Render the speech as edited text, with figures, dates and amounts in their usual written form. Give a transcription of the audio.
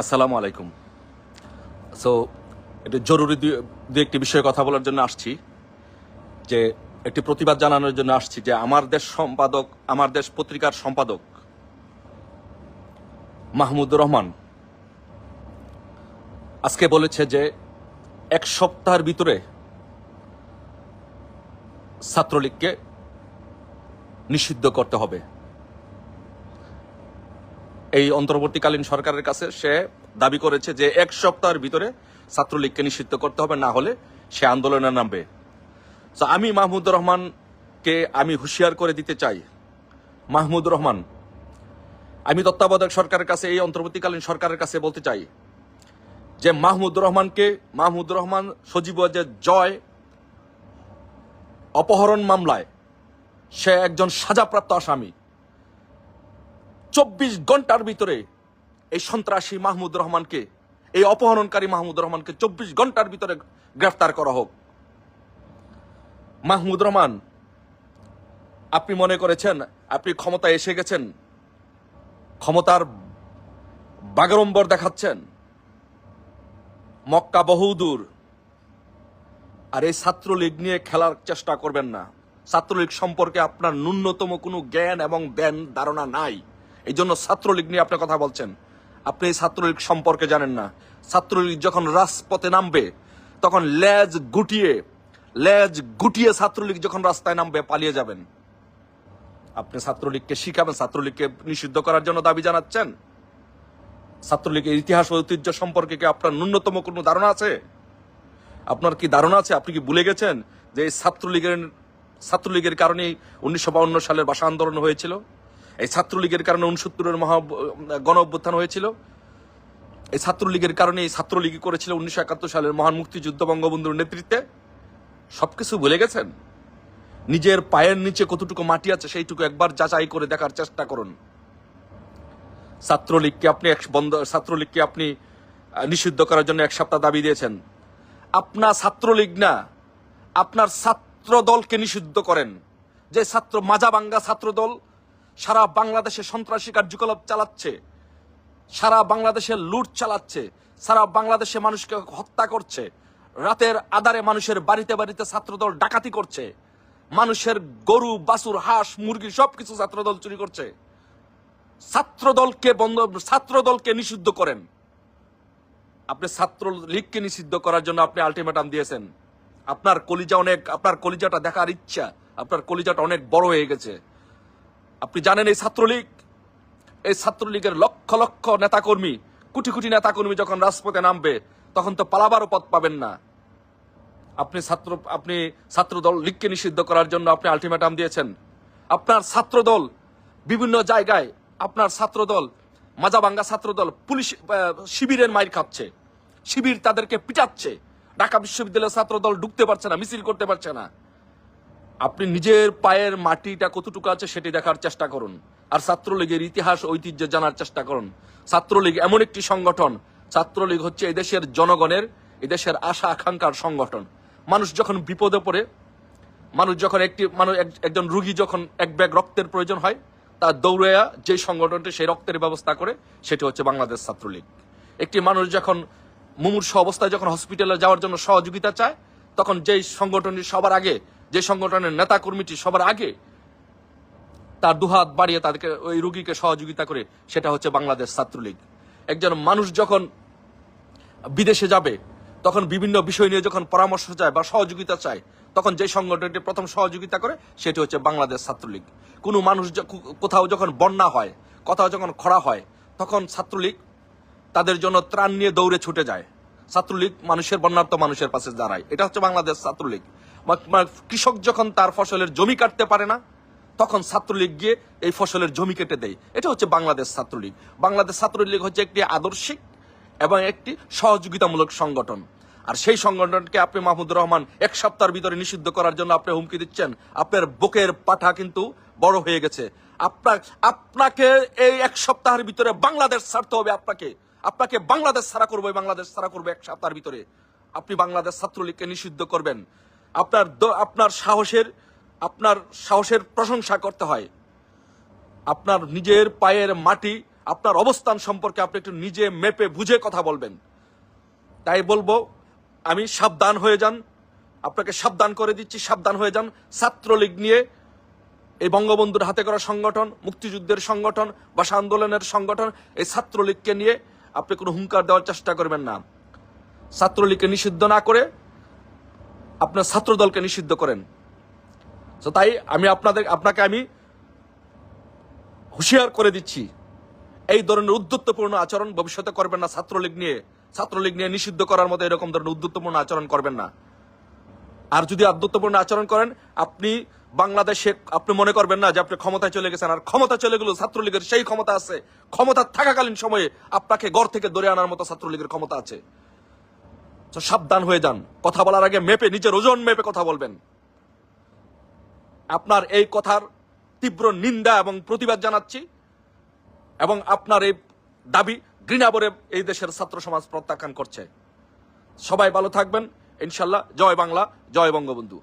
আসসালামু আলাইকুম। সো এটা জরুরি দু একটি বিষয়ে কথা বলার জন্য আসছি, যে একটি প্রতিবাদ জানানোর জন্য আসছি যে আমার দেশ পত্রিকার সম্পাদক মাহমুদুর রহমান আজকে বলেছে যে এক সপ্তাহের ভিতরে ছাত্রলীগকে নিষিদ্ধ করতে হবে। এই অন্তর্বর্তীকালীন সরকারের কাছে সে দাবি করেছে যে এক সপ্তাহের ভিতরে ছাত্রলীগকে নিষিদ্ধ করতে হবে, না হলে সে আন্দোলনে নামবে। তো আমি মাহমুদুর রহমানকে হুঁশিয়ার করে দিতে চাই, মাহমুদুর রহমান, আমি তত্ত্বাবধায়ক সরকারের কাছে, এই অন্তর্বর্তীকালীন সরকারের কাছে বলতে চাই যে মাহমুদুর রহমান সজীব ওয়াজেদ জয় অপহরণ মামলায় সে একজন সাজাপ্রাপ্ত আসামি। 24 ঘন্টার ভিতরে এই সন্ত্রাসী মাহমুদুর রহমানকে, এই অপহরণকারী মাহমুদুর রহমানকে 24 ঘন্টার ভিতরে গ্রেফতার করা হোক। মাহমুদুর রহমান, আপনি মনে করেছেন আপনি ক্ষমতায় এসে গেছেন, ক্ষমতার বাগাড়ম্বর দেখাচ্ছেন, মক্কা বহুদূর। আর এই ছাত্রলীগ নিয়ে খেলার চেষ্টা করবেন না। ছাত্রলীগ সম্পর্কে আপনার ন্যূনতম কোনো জ্ঞান এবং ধারণা নাই, এই জন্য ছাত্রলীগ নিয়ে আপনি কথা বলছেন। আপনি এই ছাত্রলীগ সম্পর্কে জানেন না। ছাত্রলীগ যখন রাজপথে নামবে তখন লেজ গুটিয়ে ছাত্রলীগ যখন রাস্তায় নামবে পালিয়ে যাবেন। আপনি ছাত্রলীগকে শিখাবেন, ছাত্রলীগকে নিষিদ্ধ করার জন্য দাবি জানাচ্ছেন। ছাত্রলীগের ইতিহাস ও ঐতিহ্য সম্পর্কে কি আপনার ন্যূনতম কোনো ধারণা আছে? আপনার কি ধারণা আছে? আপনি কি ভুলে গেছেন যে এই ছাত্রলীগের কারণে 1952 সালের ভাষা আন্দোলন হয়েছিল? এই ছাত্রলীগের কারণে 69-এর গণ অভ্যুত্থান হয়েছিল। এই ছাত্রলীগের কারণে ছাত্রলীগই করেছিল 1971 সালের মহান মুক্তিযুদ্ধ বঙ্গবন্ধুর নেতৃত্বে। সবকিছু ভুলে গেছেন? নিজের পায়ের নিচে কতটুকু মাটি আছে সেইটুকু একবার যাচাই করে দেখার চেষ্টা করুন। ছাত্রলীগকে আপনি নিষিদ্ধ করার জন্য এক সপ্তাহ দাবি দিয়েছেন। আপনার ছাত্রলীগ না, আপনার ছাত্র দলকে নিষিদ্ধ করেন। যে মাজাবাঙ্গা ছাত্র দল সারা বাংলাদেশে সন্ত্রাসী কার্যকলাপ চালাচ্ছে, সারা বাংলাদেশে লুট চালাচ্ছে, সারা বাংলাদেশে মানুষকে হত্যা করছে, রাতের আধারে মানুষের বাড়িতে বাড়িতে ছাত্রদল ডাকাতি করছে, মানুষের গরু বাছুর হাঁস মুরগি সবকিছু ছাত্রদল চুরি করছে। ছাত্রদলকে নিষিদ্ধ করেন। আপনি ছাত্রলীগকে নিষিদ্ধ করার জন্য আপনি আলটিমেটাম দিয়েছেন। আপনার কলিজাটা দেখার ইচ্ছা, আপনার কলিজাটা অনেক বড় হয়ে গেছে। আপনি জানেন এই ছাত্রলীগের লক্ষ লক্ষ নেতাকর্মী, কোটি কোটি নেতাকর্মী যখন রাজপথে নামবে তখন তো পালাবারও পথ পাবেন না। আপনি ছাত্রদল লীগকে নিষিদ্ধ করার জন্য আপনি আলটিমেটাম দিয়েছেন। আপনার ছাত্রদল বিভিন্ন জায়গায়, আপনার ছাত্রদল মাজাবাঙ্গা ছাত্রদল পুলিশ শিবিরের মাইর খাচ্ছে, শিবির তাদেরকে পিটাচ্ছে, ঢাকা বিশ্ববিদ্যালয়ের ছাত্রদল ঢুকতে পারছে না, মিছিল করতে পারছে না। আপনি নিজের পায়ের মাটিটা কতটুকু আছে সেটি দেখার চেষ্টা করুন, আর ছাত্রলীগের ইতিহাস ঐতিহ্য জানার চেষ্টা করুন। ছাত্রলীগ এমন একটি সংগঠন, ছাত্রলীগ হচ্ছে এদেশের জনগণের, এদেশের আশা আকাঙ্ক্ষার সংগঠন। মানুষ যখন বিপদে পড়ে, একজন রুগী যখন এক ব্যাগ রক্তের প্রয়োজন হয়, তার দৌড়াইয়া যে সংগঠনটি সেই রক্তের ব্যবস্থা করে সেটি হচ্ছে বাংলাদেশ ছাত্রলীগ। একটি মানুষ যখন মুমূর্ষু অবস্থায় যখন হসপিটালে যাওয়ার জন্য সহযোগিতা চায়, তখন যেই সংগঠনটি সবার আগে, যে সংগঠনের নেতা কর্মীটি সবার আগে তার দুহাত বাড়িয়ে তাদেরকে ওই রুগীকে সহযোগিতা করে, সেটা হচ্ছে বাংলাদেশ ছাত্রলীগ। একজন মানুষ যখন বিদেশে যাবে তখন বিভিন্ন বিষয় নিয়ে যখন পরামর্শ চায় বা সহযোগিতা চায়, তখন যে সংগঠনটি প্রথম সহযোগিতা করে সেটি হচ্ছে বাংলাদেশ ছাত্রলীগ। কোনো মানুষ কোথাও যখন বন্যা হয়, কোথাও যখন খরা হয়, তখন ছাত্রলীগ তাদের জন্য ত্রাণ নিয়ে দৌড়ে ছুটে যায়। ছাত্রলীগ মানুষের, বন্যার্ত মানুষের পাশে দাঁড়ায়। এটা হচ্ছে বাংলাদেশ ছাত্রলীগ। কৃষক যখন তার ফসলের জমি কাটতে পারে না, তখন ছাত্রলীগ গিয়ে এই ফসলের জমি কেটে দেয়। এটা হচ্ছে বাংলাদেশ ছাত্রলীগ। বাংলাদেশ ছাত্রলীগ হচ্ছে একটি আদর্শিক এবং একটি সহযোগিতামূলক সংগঠন। আর সেই সংগঠনকে আপনি মাহমুদুর রহমান এক সপ্তাহের ভিতরে নিষিদ্ধ করার জন্য আপনি হুমকি দিচ্ছেন। আপনার বুকের পাঠা কিন্তু বড় হয়ে গেছে। আপনাকে এই এক সপ্তাহের ভিতরে বাংলাদেশ ছাড়তে হবে। আপনাকে বাংলাদেশ ছাড়া করবো এক সপ্তাহের ভিতরে। আপনি বাংলাদেশ ছাত্রলীগকে নিষিদ্ধ করবেন। আপনার সাহসের প্রশংসা করতে হয়। আপনার নিজের পায়ের মাটি আপনার অবস্থান সম্পর্কে আপনি একটু নিজে মেপে বুঝে কথা বলবেন। তাই বলবো, আমি সাবধান হয়ে যান, আপনাকে সাবধান করে দিচ্ছি, সাবধান হয়ে যান। ছাত্রলীগ নিয়ে, এই বঙ্গবন্ধুর হাতে করা সংগঠন, মুক্তিযুদ্ধের সংগঠন, ভাষা আন্দোলনের সংগঠন, এই ছাত্রলীগকে নিয়ে আপনি কোনো হুঙ্কার দেওয়ার চেষ্টা করবেন না। ছাত্রলীগকে নিষিদ্ধ না করে আপনার ছাত্রদলকে নিষিদ্ধ করেন। তো তাই আমি আপনাকে আমি হুঁশিয়ার করে দিচ্ছি, এই ধরনের উদ্ধত্তপূর্ণ আচরণ ভবিষ্যতে করবেন না। ছাত্রলীগ নিয়ে নিষিদ্ধ করার মতো এরকম ধরনের উদ্ধত্তপূর্ণ আচরণ করবেন না। আর যদি উদ্ধত্তপূর্ণ আচরণ করেন, আপনি বাংলাদেশে আপনি মনে করবেন না যে আপনি ক্ষমতায় চলে গেছেন। আর ক্ষমতা চলে গেল, ছাত্রলীগের সেই ক্ষমতা আছে, ক্ষমতা থাকাকালীন সময়ে আপনাকে ঘর থেকে ধরে আনার মতো ছাত্রলীগের ক্ষমতা আছে। তো সাবধান হয়ে যান, কথা বলার আগে মেপে, নিজের ওজন মেপে কথা বলবেন। আপনার এই কথার তীব্র নিন্দা এবং প্রতিবাদ জানাচ্ছি, এবং আপনার এই দাবি ঘৃণাভরে এই দেশের ছাত্র সমাজ প্রত্যাখ্যান করছে। সবাই ভালো থাকবেন ইনশাল্লাহ। জয় বাংলা, জয় বঙ্গবন্ধু।